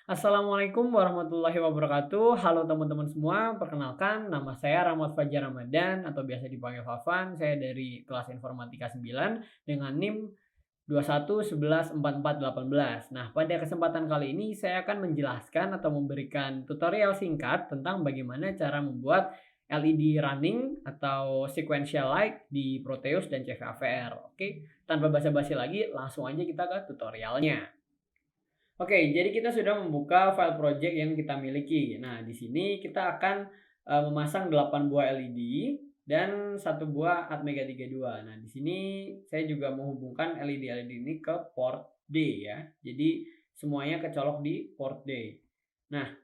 Assalamualaikum warahmatullahi wabarakatuh. Halo teman-teman semua, perkenalkan nama saya Rahmat Fajar Ramadan atau biasa dipanggil Fafan. Saya dari kelas Informatika 9 dengan NIM 21114418. Nah, pada kesempatan kali ini saya akan menjelaskan atau memberikan tutorial singkat tentang bagaimana cara membuat LED running atau sequential light di Proteus dan CVAVR. Oke, tanpa basa-basi lagi, langsung aja kita ke tutorialnya. Oke, jadi kita sudah membuka file project yang kita miliki. Nah, di sini kita akan memasang 8 buah LED dan satu buah Atmega 32. Nah, di sini saya juga menghubungkan LED-LED ini ke port D ya. Jadi semuanya kecolok di port D. Nah,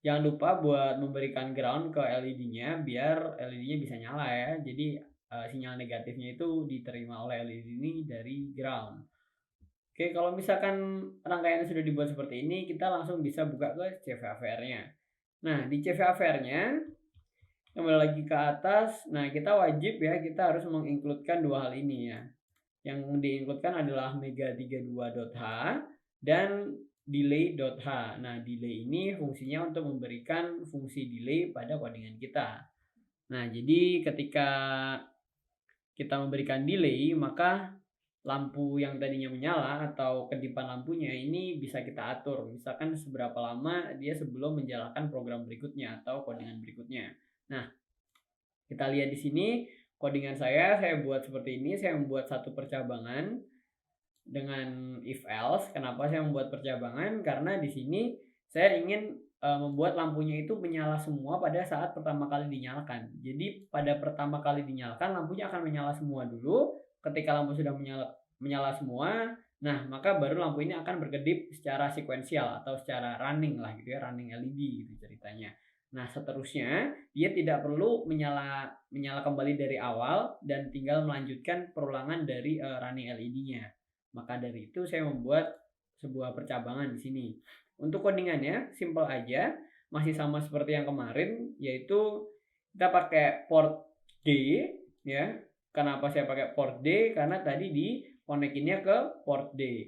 jangan lupa buat memberikan ground ke LED-nya biar LED-nya bisa nyala ya. Jadi sinyal negatifnya itu diterima oleh LED ini dari ground. Oke, kalau misalkan rangkaiannya sudah dibuat seperti ini, kita langsung bisa buka ke CVAVR-nya. Nah, di CVAVR-nya, kembali lagi ke atas, nah kita wajib ya, kita harus mengincludekan dua hal ini ya. Yang diincludekan adalah mega32.h dan delay.h. Nah, delay ini fungsinya untuk memberikan fungsi delay pada codingan kita. Nah, jadi ketika kita memberikan delay, maka lampu yang tadinya menyala atau kedipan lampunya ini bisa kita atur. Misalkan seberapa lama dia sebelum menjalankan program berikutnya atau codingan berikutnya. Nah, kita lihat di sini codingan saya buat seperti ini. Saya membuat satu percabangan dengan if else. Kenapa saya membuat percabangan? Karena di sini saya ingin membuat lampunya itu menyala semua pada saat pertama kali dinyalakan. Jadi pada pertama kali dinyalakan lampunya akan menyala semua dulu. Ketika lampu sudah menyala semua, nah maka baru lampu ini akan berkedip secara sekuensial atau secara running lah gitu ya, running LED gitu ceritanya. Nah, seterusnya dia tidak perlu menyala menyala kembali dari awal dan tinggal melanjutkan perulangan dari running LED-nya. Maka dari itu saya membuat sebuah percabangan di sini. Untuk codingannya simple aja, masih sama seperti yang kemarin, yaitu kita pakai port D ya. Kenapa saya pakai port D? Karena tadi dikonekinnya ke port D.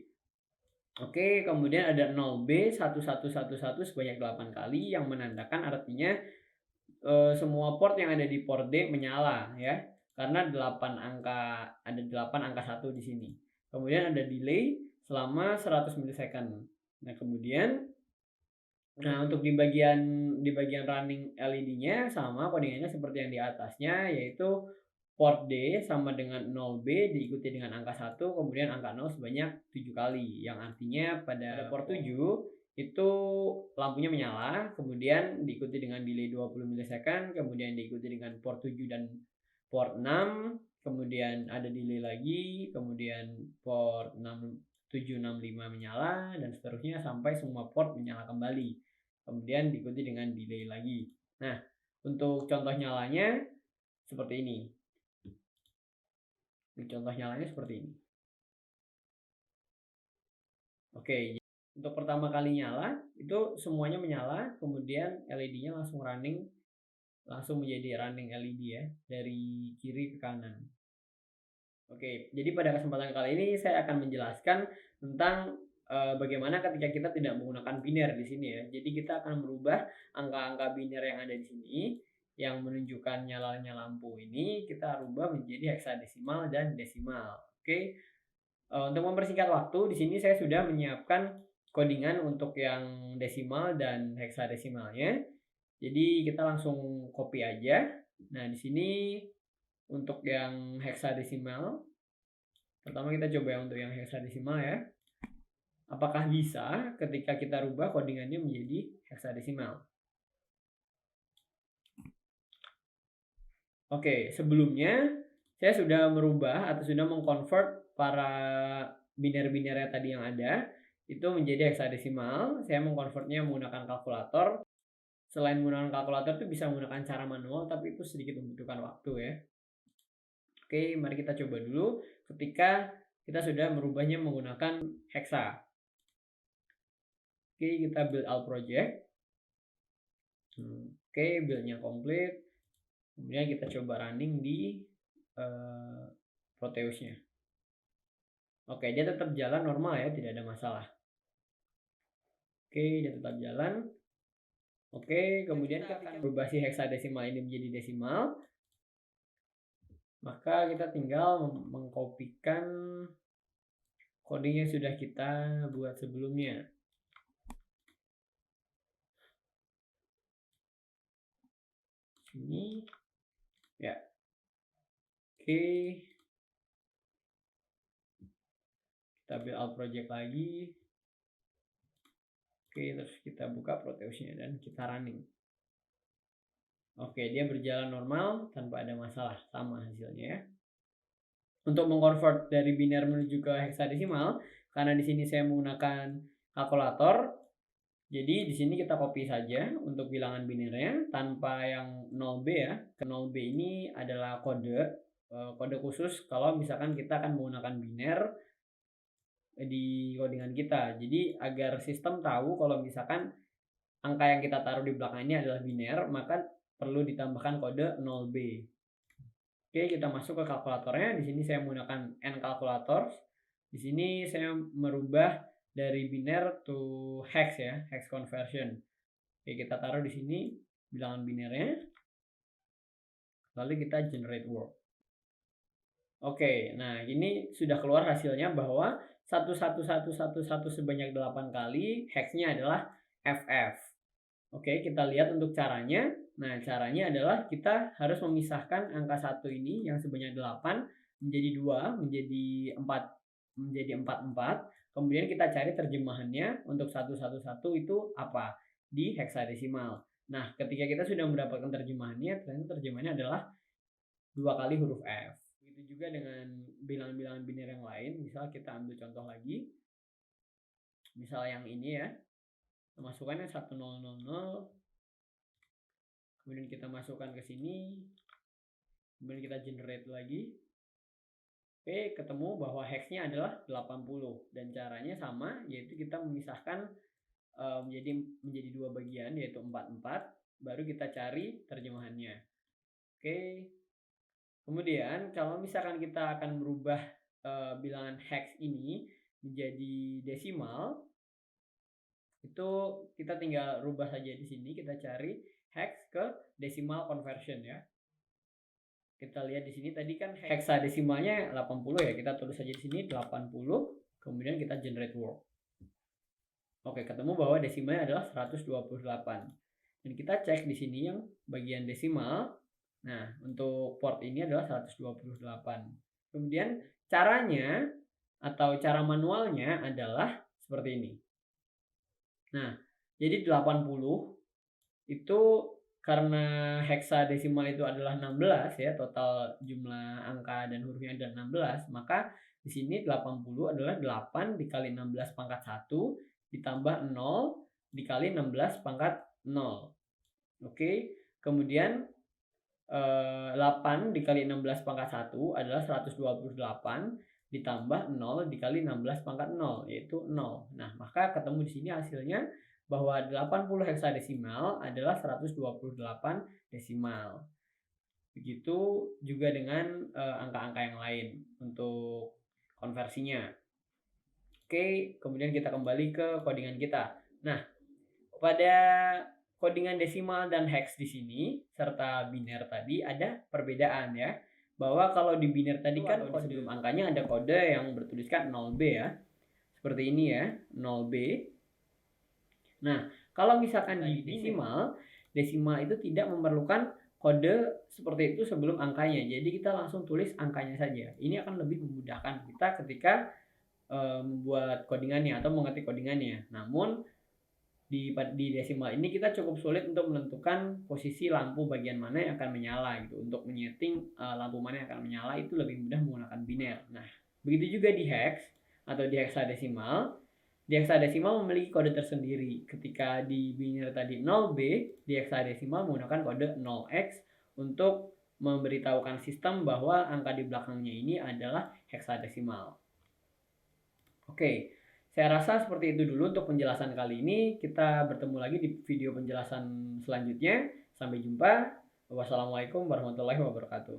Oke, kemudian ada 0B1111 sebanyak 8 kali yang menandakan artinya semua port yang ada di port D menyala ya. Karena 8 angka ada 8 angka 1 di sini. Kemudian ada delay selama 100 milisecond. Nah, kemudian untuk di bagian running LED-nya sama codingannya seperti yang di atasnya, yaitu port D sama dengan 0B diikuti dengan angka 1 kemudian angka 0 sebanyak 7 kali. Yang artinya pada port 7 itu lampunya menyala, kemudian diikuti dengan delay 20 milisecond, kemudian diikuti dengan port 7 dan port 6, kemudian ada delay lagi, kemudian port 765 menyala dan seterusnya sampai semua port menyala kembali. Kemudian diikuti dengan delay lagi. Nah, untuk contoh nyalanya seperti ini. Contoh nyalanya seperti ini. Oke, untuk pertama kali nyala itu semuanya menyala, kemudian LED-nya langsung menjadi running LED ya dari kiri ke kanan. Oke, jadi pada kesempatan kali ini saya akan menjelaskan tentang bagaimana ketika kita tidak menggunakan biner di sini ya. Jadi kita akan merubah angka-angka biner yang ada di sini yang menunjukkan nyalanya lampu ini kita rubah menjadi heksadesimal dan desimal. Oke. Untuk mempersingkat waktu di sini saya sudah menyiapkan codingan untuk yang desimal dan heksadesimalnya. Jadi kita langsung copy aja. Nah, di sini untuk yang heksadesimal, pertama kita coba yang untuk yang heksadesimal ya. Apakah bisa ketika kita rubah codingannya menjadi heksadesimal? Oke, sebelumnya saya sudah merubah atau sudah mengkonvert para biner-binernya tadi yang ada itu menjadi heksadesimal. Saya mengkonvertnya menggunakan kalkulator. Selain menggunakan kalkulator itu bisa menggunakan cara manual, tapi itu sedikit membutuhkan waktu ya. Oke, mari kita coba dulu ketika kita sudah merubahnya menggunakan hexa. Oke, kita build all project. Oke, buildnya komplit. Kemudian kita coba running di Proteusnya. Oke, dia tetap jalan normal ya, tidak ada masalah. Oke, dia tetap jalan. Oke, kemudian kita akan berubah si heksadesimal ini menjadi desimal. Maka kita tinggal mengkopikan coding yang sudah kita buat sebelumnya. Ini ya. Oke. Kita build out project lagi. Oke, terus kita buka Proteusnya dan kita running. Oke, dia berjalan normal tanpa ada masalah, sama hasilnya ya. Untuk mengkonvert dari biner menuju ke heksadesimal, karena di sini saya menggunakan kalkulator, jadi di sini kita copy saja untuk bilangan binernya tanpa yang 0B ya. 0B ini adalah kode khusus kalau misalkan kita akan menggunakan biner di codingan kita. Jadi agar sistem tahu kalau misalkan angka yang kita taruh di belakang ini adalah biner, maka perlu ditambahkan kode 0B. Oke, kita masuk ke kalkulatornya. Di sini saya menggunakan N-Calculators. Di sini saya merubah dari biner to hex ya, hex conversion. Oke, kita taruh di sini bilangan binernya. Lalu kita generate word. Oke, nah ini sudah keluar hasilnya bahwa 11111 sebanyak 8 kali, hexnya adalah FF. Oke, kita lihat untuk caranya. Nah, caranya adalah kita harus memisahkan angka 1 ini yang sebanyak 8 menjadi 2, menjadi 4, menjadi 44. Kemudian kita cari terjemahannya untuk 111 itu apa di heksadesimal. Nah, ketika kita sudah mendapatkan terjemahannya, ternyata terjemahannya adalah 2 kali huruf F. Begitu juga dengan bilangan-bilangan biner yang lain. Misal kita ambil contoh lagi. Misal yang ini ya. Masukkannya 1000, kemudian kita masukkan ke sini, kemudian kita generate lagi. Oke, ketemu bahwa hexnya adalah 80 dan caranya sama, yaitu kita memisahkan menjadi 2 bagian, yaitu 44, baru kita cari terjemahannya. Oke, kemudian kalau misalkan kita akan merubah bilangan hex ini menjadi desimal, itu kita tinggal rubah saja di sini, kita cari hex ke decimal conversion ya. Kita lihat di sini tadi kan heksadesimalnya 80 ya, kita tulis saja di sini 80, kemudian kita generate word. Oke, ketemu bahwa desimalnya adalah 128. Dan kita cek di sini yang bagian desimal. Nah, untuk port ini adalah 128. Kemudian caranya atau cara manualnya adalah seperti ini. Nah, jadi 80 itu karena heksadesimal itu adalah 16 ya, total jumlah angka dan hurufnya ada 16, maka di sini 80 adalah 8 dikali 16 pangkat 1 ditambah 0 dikali 16 pangkat 0. Oke, kemudian 8 dikali 16 pangkat 1 adalah 128 ditambah 0 dikali 16 pangkat 0, yaitu 0. Nah, maka ketemu di sini hasilnya bahwa 80 heksadesimal adalah 128 desimal. Begitu juga dengan angka-angka yang lain untuk konversinya. Oke, kemudian kita kembali ke codingan kita. Nah, pada codingan desimal dan hex di sini serta biner tadi ada perbedaan ya. Bahwa kalau di biner tadi kan sebelum angkanya ada kode yang bertuliskan 0B ya. Seperti ini ya, 0B. Nah, kalau misalkan di desimal itu tidak memerlukan kode seperti itu sebelum angkanya. Jadi kita langsung tulis angkanya saja. Ini akan lebih memudahkan kita ketika membuat codingannya atau mengetik codingannya. Namun di desimal ini kita cukup sulit untuk menentukan posisi lampu bagian mana yang akan menyala gitu. Untuk menyeting lampu mana yang akan menyala itu lebih mudah menggunakan biner. Nah, begitu juga di hex atau di heksadesimal. Di heksadesimal memiliki kode tersendiri. Ketika di biner tadi 0B, di heksadesimal menggunakan kode 0x untuk memberitahukan sistem bahwa angka di belakangnya ini adalah heksadesimal. Oke, saya rasa seperti itu dulu untuk penjelasan kali ini. Kita bertemu lagi di video penjelasan selanjutnya. Sampai jumpa. Wassalamualaikum warahmatullahi wabarakatuh.